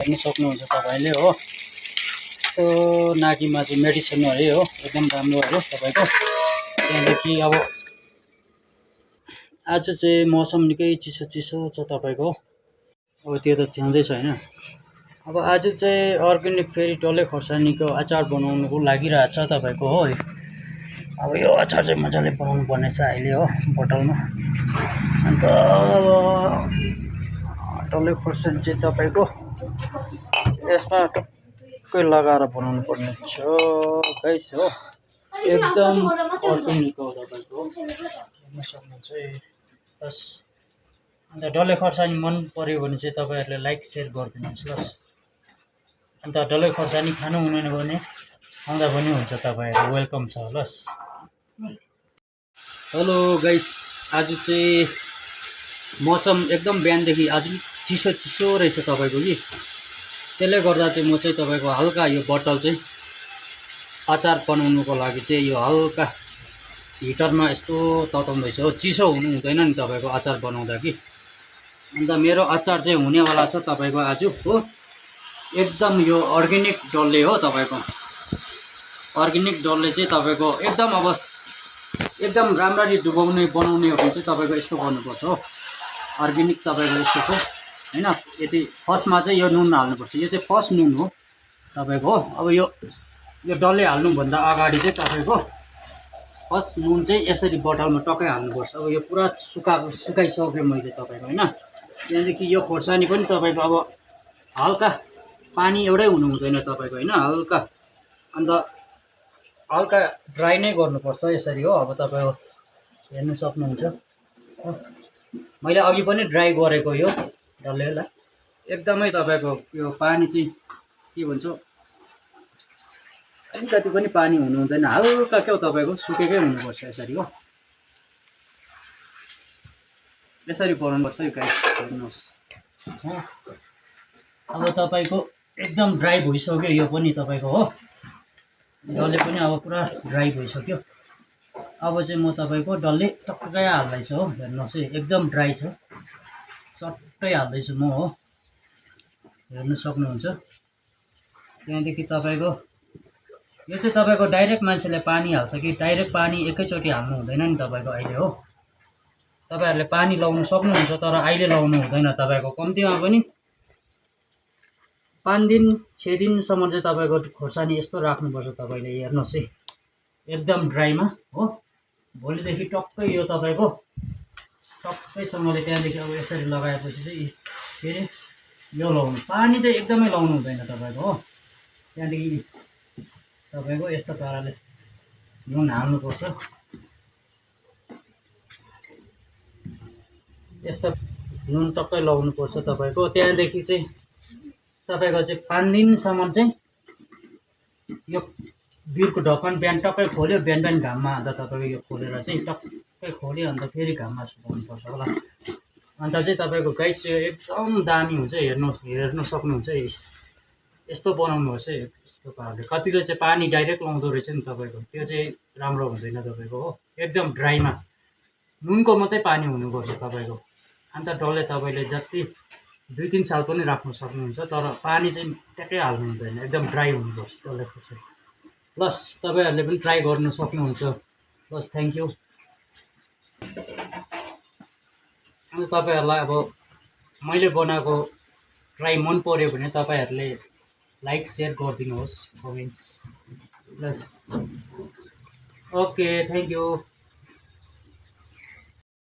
हेर्न सक्नुहुन्छ तपाईँले हो। यस्तो नाकीमा चाहिँ मेडिसिन अरे हो, एकदम राम्रो अरे तपाईँको। त्यहाँदेखि अब आज चाहिँ मौसम निकै चिसो चिसो छ तपाईँको। अब त्यो त छँदै छैन। अब आज चाहिँ अर्ग्यानिक फेरि डल्ले खोर्सानीको अचार बनाउनुको लागिरहेछ तपाईँको हो। अब यो अचार चाहिँ मजाले बनाउनु पर्ने छ अहिले हो बोतलमा। अन्त अब डल्ले खोर्सानी चाहिँ तपाईँको यसमा टक्कै लगाएर बनाउनु पर्ने छ गाइस हो। एकदम अर्ग्यानिक हो तपाईँको, हेर्न सक्नुहुन्छ बस। अन्त डल्ले खोर्सानी मन पर्यो भने चाहिँ तपाईँहरूले लाइक सेयर गरिदिनुहोस् ल। अन्त डल्ले खोर्सानी खानु हुँदैन भने खाँदा पनि हुन्छ, तपाईँहरू वेलकम छ ल। हेलो गाइस, आज चाहिँ मौसम एकदम बिहानदेखि आज चिसो चिसो रहेछ तपाईँको कि। त्यसले गर्दा चाहिँ म चाहिँ तपाईँको हल्का यो बोतल चाहिँ अचार बनाउनुको लागि चाहिँ यो हल्का हिटरमा यस्तो तताउँदैछ हो। चिसो हुनु हुँदैन नि तपाईँको अचार बनाउँदा कि। अन्त मेरो अचार चाहिँ हुनेवाला छ तपाईँको आज हो। एकदम यो अर्ग्यानिक डल्ले हो तपाईँको। अर्ग्यानिक डल्ले चाहिँ तपाईँको एकदम अब एकदम राम्ररी डुबाउने बनाउने हो भने चाहिँ तपाईँको यस्तो गर्नुपर्छ हो। अर्ग्यानिक तपाईँको यस्तो छ होइन। यति फर्स्टमा चाहिँ यो नुन हाल्नुपर्छ, यो चाहिँ फर्स्ट नुन हो तपाईँको हो। अब यो डल्ले हाल्नुभन्दा अगाडि चाहिँ तपाईँको फर्स्ट नुन चाहिँ यसरी बोतलमा टक्कै हाल्नुपर्छ। अब यो पुरा सुकाइसकेँ मैले तपाईँको होइन। त्यहाँदेखि यो खोर्सानी पनि तपाईँको अब हल्का पानी एउटै हुनु हुँदैन तपाईँको होइन, हल्का। अन्त हल्का ड्राई नै गर्नुपर्छ यसरी हो। अब तपाईँको हेर्नु सक्नुहुन्छ हो, मैले अघि पनि ड्राई गरेको यो डल्लेलाई। एकदमै तपाईँको यो पानी चाहिँ के भन्छ अलिकति पनि पानी हुनु हुँदैन, हल्का क्या हो तपाईँको सुकेकै हुनुपर्छ यसरी हो। यसरी बनाउनुपर्छ यो गाइस, हेर्नुहोस् हो। अब तपाईँको एकदम ड्राई भइसक्यो यो पनि तपाईँको हो। डल्ले पनि अब पुरा ड्राई भइसक्यो। अब चाहिँ म तपाईँको डल्ले टक्कै हाल्दैछु हो। हेर्नुहोस् है, एकदम ड्राई छ, चट्टै हाल्दैछु म हो, हेर्नु सक्नुहुन्छ। त्यहाँदेखि तपाईँको यो चाहिँ तपाईँको डाइरेक्ट मान्छेले पानी हाल्छ कि डाइरेक्ट पानी एकैचोटि हाल्नु हुँदैन नि तपाईँको अहिले हो। तपाईँहरूले पानी लाउनु सक्नुहुन्छ तर अहिले लाउनु हुँदैन तपाईँको। कम्तीमा पनि 5 दिन 6 दिनसम्म चाहिँ तपाईँको खोर्सानी यस्तो राख्नुपर्छ तपाईँले। हेर्नुहोस् है, एकदम ड्राईमा हो। भोलिदेखि टक्कै यो तपाईँको टक्कैसँगले त्यहाँदेखि अब यसरी लगाएपछि चाहिँ फेरि यो लाउनु, पानी चाहिँ एकदमै लाउनु हुँदैन तपाईँको हो। त्यहाँदेखि तपाईँको यस्तो पाराले नुन हाल्नुपर्छ, यस्तो नुन टक्कै लाउनुपर्छ तपाईँको। त्यहाँदेखि चाहिँ तपाईँको चाहिँ 5 दिनसम्म चाहिँ यो बिउको ढक्कन बिहान टक्कै खोल्यो, बिहान बिहान घाममा हाल्दा तपाईँको यो खोलेर चाहिँ टक्कै खोल्यो, अन्त फेरि घाममा सुकाउनुपर्छ होला। अन्त चाहिँ तपाईँको गाइस यो एकदम दामी हुन्छ, हेर्नु सक्नुहुन्छ है। यस्तो बनाउनुहोस् है, यस्तो पाराले। कतिले चाहिँ पानी डाइरेक्ट लाउँदो रहेछ नि तपाईँको, त्यो चाहिँ राम्रो हुँदैन तपाईँको हो। एकदम ड्राईमा नुनको मात्रै पानी हुनुपर्छ तपाईँको। अन्त डल्ले तपाईँले जति 2-3 साल पनि राख्नु सक्नुहुन्छ, तर पानी चाहिँ ट्याक्कै हाल्नु हुँदैन, एकदम ड्राई हुनुपर्छ डल्ले खोर्सानी। प्लस तपाईँहरूले पनि ट्राई गर्नु सक्नुहुन्छ। Plus thank you. अन्त तपाईँहरूलाई अब मैले बनाएको ट्राई मन पर्यो भने तपाईँहरूले लाइक सेयर गरिदिनुहोस्, comments plus. Okay, thank you.